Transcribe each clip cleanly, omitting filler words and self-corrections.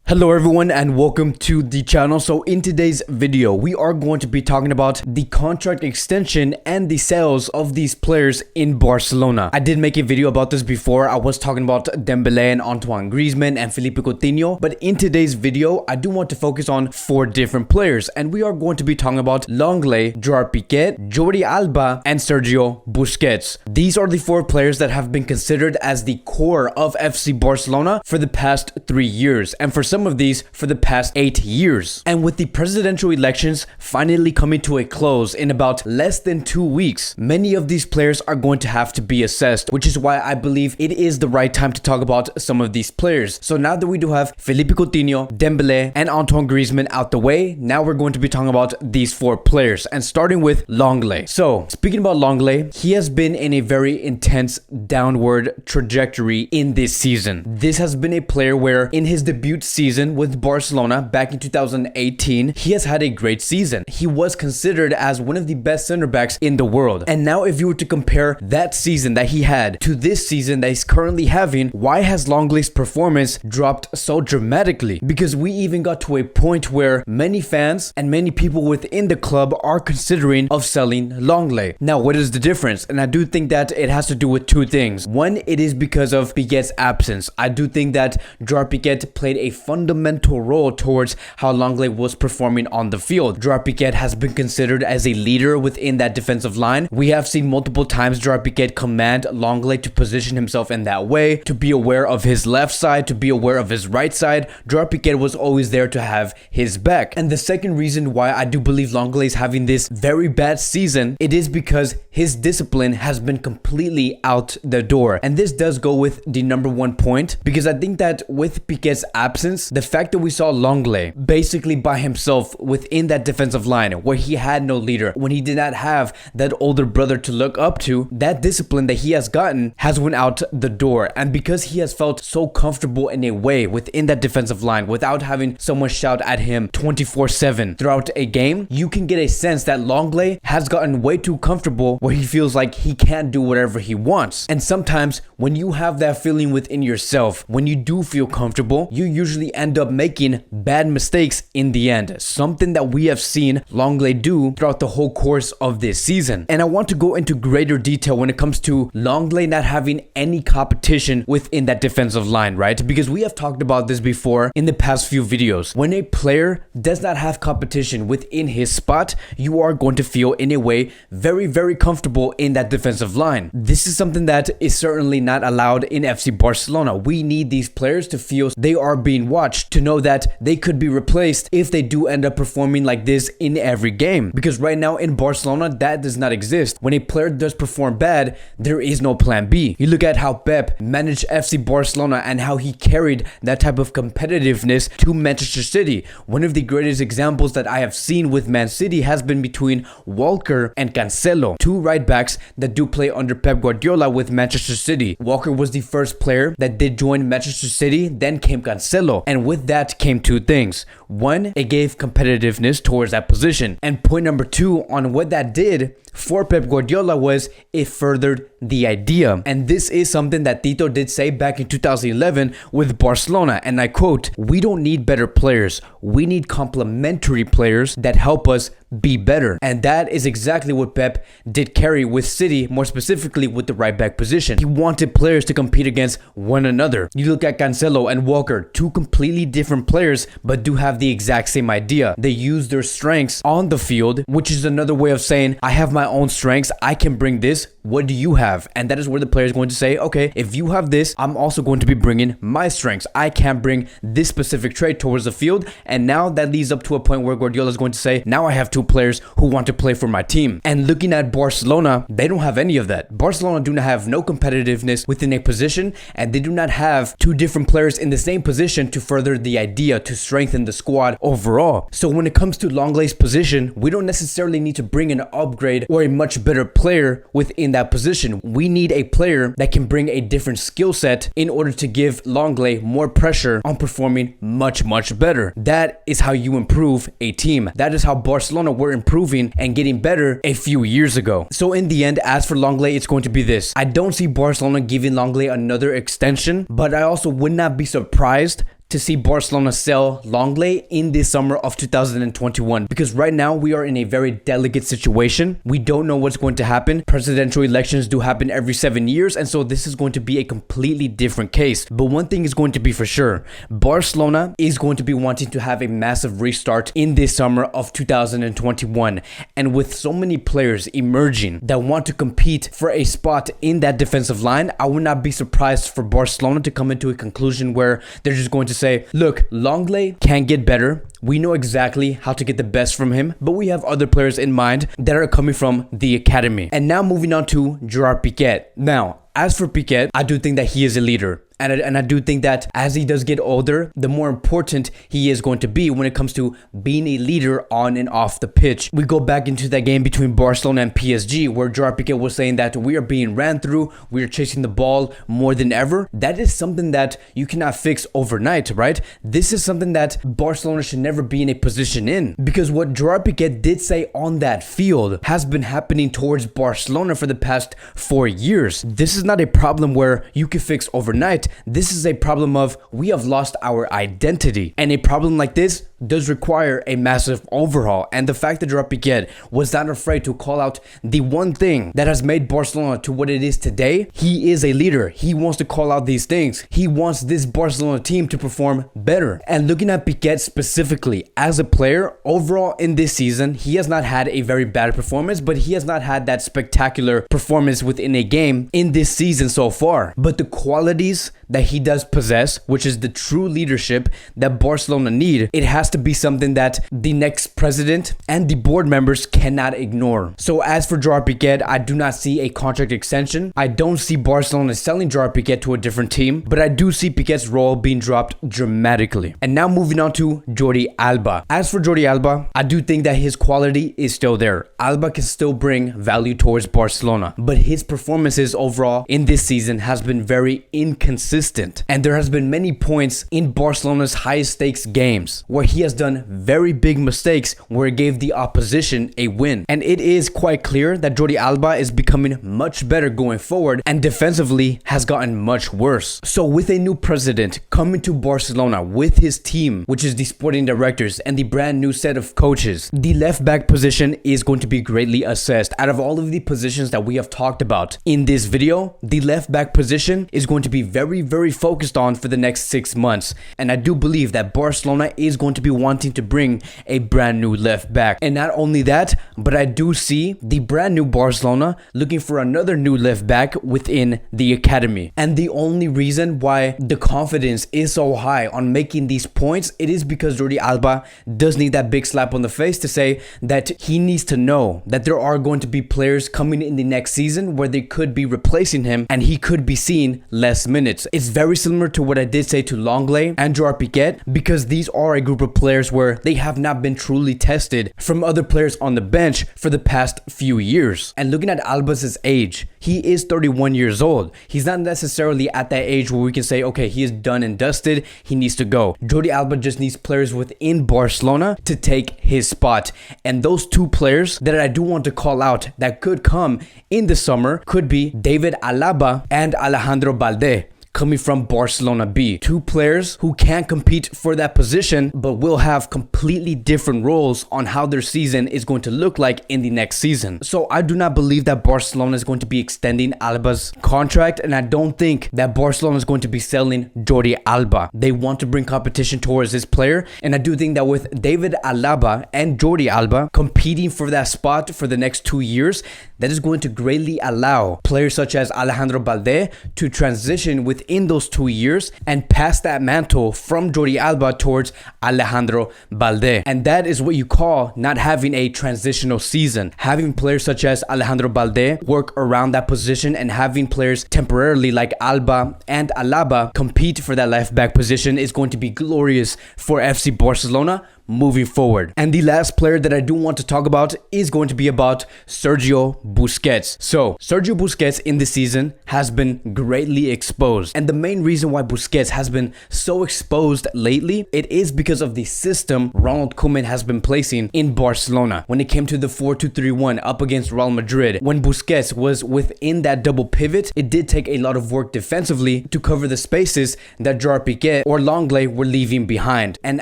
Hello everyone and welcome to the channel. So in today's video we are going to be talking about the contract extension and the sales of these players in Barcelona. I did make a video about this before. I was talking about Dembélé and Antoine Griezmann and Philippe Coutinho, but in today's video I do want to focus on 4 different players, and we are going to be talking about Lenglet, Jordi Pique, Jordi Alba and Sergio Busquets. These are the 4 players that have been considered as the core of FC Barcelona for the past 3 years, and for some of these for the past 8 years. And with the presidential elections finally coming to a close in about less than 2 weeks, many of these players are going to have to be assessed, which is why I believe it is the right time to talk about some of these players. So now that we do have Philippe Coutinho, Dembélé and Antoine Griezmann out the way, now we're going to be talking about these 4 players, and starting with Lenglet. So speaking about Lenglet, he has been in a very intense downward trajectory in this season. This has been a player where in his debut season with Barcelona back in 2018, he has had a great season. He was considered as one of the best center backs in the world. And now if you were to compare that season that he had to this season that he's currently having, why has Lenglet's performance dropped so dramatically? Because we even got to a point where many fans and many people within the club are considering of selling Lenglet. Now what is the difference? And I do think that it has to do with 2 things. One, it is because of Pique's absence. I do think that Jordi Pique played a fundamental role towards how Lenglet was performing on the field. Jordi Pique has been considered as a leader within that defensive line. We have seen multiple times Jordi Pique command Lenglet to position himself in that way, to be aware of his left side, to be aware of his right side. Jordi Pique was always there to have his back. And the second reason why I do believe Lenglet is having this very bad season, it is because his discipline has been completely out the door. And this does go with the number 1 point, because I think that with Pique's absence, the fact that we saw Lenglet basically by himself within that defensive line where he had no leader, when he did not have that older brother to look up to, that discipline that he has gotten has went out the door. And because he has felt so comfortable in a way within that defensive line without having someone shout at him 24/7 throughout a game, you can get a sense that Lenglet has gotten way too comfortable where he feels like he can't do whatever he wants. And sometimes when you have that feeling within yourself, when you do feel comfortable, you usually end up making bad mistakes in the end, something that we have seen Lenglet do throughout the whole course of this season. And I want to go into greater detail when it comes to Lenglet not having any competition within that defensive line, right? Because we have talked about this before in the past few videos. When a player does not have competition within his spot, you are going to feel in a way very comfortable in that defensive line. This is something that is certainly not allowed in FC Barcelona. We need these players to feel they are being watched, to know that they could be replaced if they do end up performing like this in every game. Because right now in Barcelona, that does not exist. When a player does perform bad, there is no plan B. You look at how Pep managed FC Barcelona and how he carried that type of competitiveness to Manchester City. One of the greatest examples that I have seen with Man City has been between Walker and Cancelo, 2 right backs that do play under Pep Guardiola with Manchester City. Walker was the first player that did join Manchester City, then came Cancelo, and with that came 2 things. One, it gave competitiveness towards that position, and point number 2 on what that did for Pep Guardiola was it furthered the idea. And this is something that Tito did say back in 2011 with Barcelona, and I quote, "We don't need better players, we need complementary players that help us be better." And that is exactly what Pep did carry with City, more specifically with the right back position. He wanted players to compete against one another. You look at Cancelo and Walker, 2 completely different players but do have the exact same idea. They use their strengths on the field, which is another way of saying I have my own strengths, I can bring this, what do you have? And that is where the player is going to say, okay, if you have this, I'm also going to be bringing my strengths. I can bring this specific trait towards the field. And now that leads up to a point where Guardiola is going to say, now I have 2 players who want to play for my team. And looking at Barcelona, they don't have any of that. Barcelona do not have no competitiveness within a position, and they do not have 2 different players in the same position to further the idea, to strengthen the squad overall. So when it comes to Lenglet's position, we don't necessarily need to bring an upgrade or a much better player within that position. We need a player that can bring a different skill set in order to give Lenglet more pressure on performing much better. That is how you improve a team. That is how Barcelona were improving and getting better a few years ago. So in the end, as for Lenglet, it's going to be this. I don't see Barcelona giving Lenglet another extension, but I also would not be surprised to see Barcelona sell Lenglet in this summer of 2021, because right now we are in a very delicate situation. We don't know what's going to happen. Presidential elections do happen every 7 years, and so this is going to be a completely different case. But one thing is going to be for sure, Barcelona is going to be wanting to have a massive restart in this summer of 2021, and with so many players emerging that want to compete for a spot in that defensive line, I would not be surprised for Barcelona to come into a conclusion where they're just going to say, look, Lenglet can get better. We know exactly how to get the best from him, but we have other players in mind that are coming from the academy. And now moving on to Jordi Pique. Now, as for Pique, I do think that he is a leader. And I do think that as he does get older, the more important he is going to be when it comes to being a leader on and off the pitch. We go back into that game between Barcelona and PSG where Jordi Pique was saying that we are being ran through, we are chasing the ball more than ever. That is something that you cannot fix overnight, right? This is something that Barcelona should never be in a position in, because what Jordi Pique did say on that field has been happening towards Barcelona for the past 4 years. This is not a problem where you can fix overnight. This is a problem of we have lost our identity, and a problem like this does require a massive overhaul. And the fact that Jordi Pique was not afraid to call out the one thing that has made Barcelona to what it is today, he is a leader. He wants to call out these things. He wants this Barcelona team to perform better. And looking at Pique specifically as a player, overall in this season, he has not had a very bad performance, but he has not had that spectacular performance within a game in this season so far. But the qualities that he does possess, which is the true leadership that Barcelona need, it has to be something that the next president and the board members cannot ignore. So as for Jordi Pique, I do not see a contract extension. I don't see Barcelona selling Jordi Pique to a different team, but I do see Pique's role being dropped dramatically. And now moving on to Jordi Alba. As for Jordi Alba, I do think that his quality is still there. Alba can still bring value towards Barcelona, but his performances overall in this season has been very inconsistent. And there has been many points in Barcelona's highest stakes games where he has done very big mistakes where it gave the opposition a win. And it is quite clear that Jordi Alba is becoming much better going forward, and defensively has gotten much worse. So with a new president coming to Barcelona with his team, which is the sporting directors and the brand new set of coaches, the left back position is going to be greatly assessed. Out of all of the positions that we have talked about in this video, the left back position is going to be very focused on for the next 6 months. And I do believe that Barcelona is going to be wanting to bring a brand new left back. And not only that, but I do see the brand new Barcelona looking for another new left back within the academy. And the only reason why the confidence is so high on making these points, it is because Jordi Alba does need that big slap on the face to say that he needs to know that there are going to be players coming in the next season where they could be replacing him and he could be seeing less minutes. It's very similar to what I did say to Lenglet and Jordi Pique, because these are a group of players where they have not been truly tested from other players on the bench for the past few years. And looking at Alba's age, he is 31 years old. He's not necessarily at that age where we can say, okay, he is done and dusted, he needs to go. Jordi Alba just needs players within Barcelona to take his spot. And those two players that I do want to call out that could come in the summer could be David Alaba and Alejandro Balde, coming from Barcelona B. Two players who can compete for that position, but will have completely different roles on how their season is going to look like in the next season. So I do not believe that Barcelona is going to be extending Alba's contract, and I don't think that Barcelona is going to be selling Jordi Alba. They want to bring competition towards this player, and I do think that with David Alaba and Jordi Alba competing for that spot for the next 2 years, that is going to greatly allow players such as Alejandro Balde to transition within those 2 years and pass that mantle from Jordi Alba towards Alejandro Balde. And that is what you call not having a transitional season. Having players such as Alejandro Balde work around that position and having players temporarily like Alba and Alaba compete for that left back position is going to be glorious for FC Barcelona, moving forward. And the last player that I do want to talk about is going to be about Sergio Busquets. So Sergio Busquets in this season has been greatly exposed. And the main reason why Busquets has been so exposed lately, it is because of the system Ronald Koeman has been placing in Barcelona. When it came to the 4-2-3-1 up against Real Madrid, when Busquets was within that double pivot, it did take a lot of work defensively to cover the spaces that Jordi Pique or Lenglet were leaving behind. And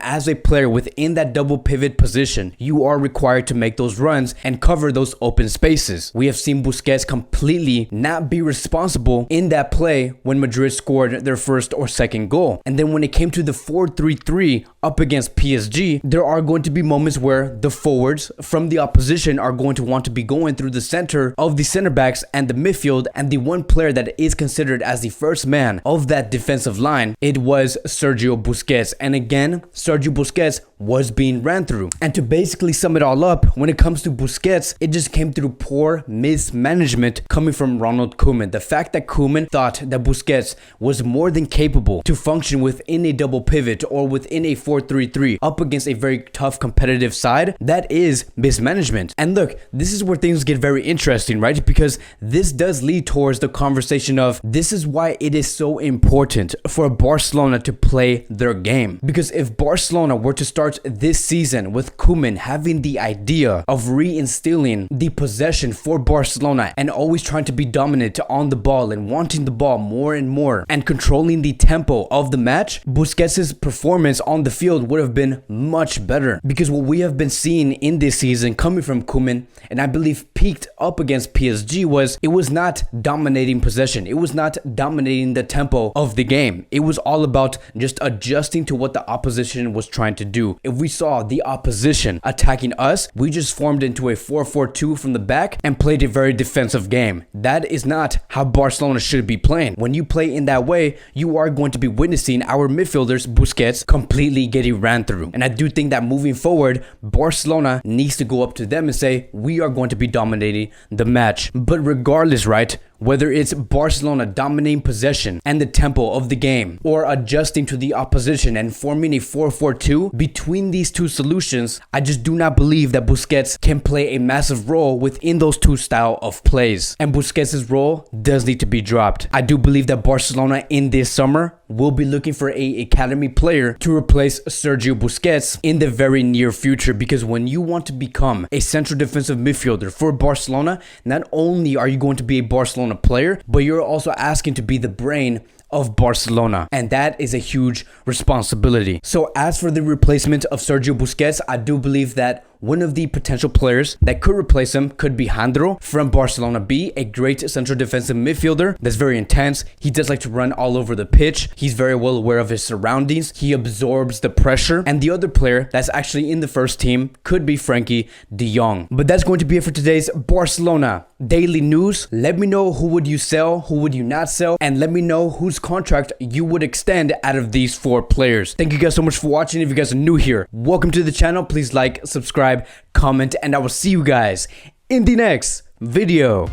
as a player within that double pivot position, you are required to make those runs and cover those open spaces. We have seen Busquets completely not be responsible in that play when Madrid scored their first or second goal. And then when it came to the 4-3-3 up against PSG, there are going to be moments where the forwards from the opposition are going to want to be going through the center of the center backs and the midfield, and the one player that is considered as the first man of that defensive line, it was Sergio Busquets. And again, Sergio Busquets was being ran through. And to basically sum it all up, when it comes to Busquets, it just came through poor mismanagement coming from Ronald Koeman. The fact that Koeman thought that Busquets was more than capable to function within a double pivot or within a 4-3-3 up against a very tough competitive side, that is mismanagement. And look, this is where things get very interesting, right? Because this does lead towards the conversation of this is why it is so important for Barcelona to play their game. Because if Barcelona were to start this season with Koeman having the idea of reinstilling the possession for Barcelona and always trying to be dominant on the ball and wanting the ball more and more and controlling the tempo of the match, Busquets' performance on the field would have been much better. Because what we have been seeing in this season coming from Koeman, and I believe peaked up against PSG, was it was not dominating possession. It was not dominating the tempo of the game. It was all about just adjusting to what the opposition was trying to do. If we saw the opposition attacking us, we just formed into a 4-4-2 from the back and played a very defensive game. That is not how Barcelona should be playing. When you play in that way, you are going to be witnessing our midfielders, Busquets, completely getting ran through. And I do think that moving forward, Barcelona needs to go up to them and say, we are going to be dominating the match. But regardless, right, whether it's Barcelona dominating possession and the tempo of the game or adjusting to the opposition and forming a 4-4-2, between these two solutions, I just do not believe that Busquets can play a massive role within those two style of plays. And Busquets' role does need to be dropped. I do believe that Barcelona in this summer will be looking for a academy player to replace Sergio Busquets in the very near future, because when you want to become a central defensive midfielder for Barcelona, not only are you going to be a Barcelona player, but you're also asking to be the brain of Barcelona, and that is a huge responsibility. So as for the replacement of Sergio Busquets, I do believe that one of the potential players that could replace him could be Jandro from Barcelona B, a great central defensive midfielder that's very intense. He does like to run all over the pitch. He's very well aware of his surroundings. He absorbs the pressure. And the other player that's actually in the first team could be Frenkie de Jong. But that's going to be it for today's Barcelona daily news. Let me know who would you sell, who would you not sell, and let me know whose contract you would extend out of these 4 players. Thank you guys so much for watching. If you guys are new here, welcome to the channel. Please like, subscribe, comment, and I will see you guys in the next video.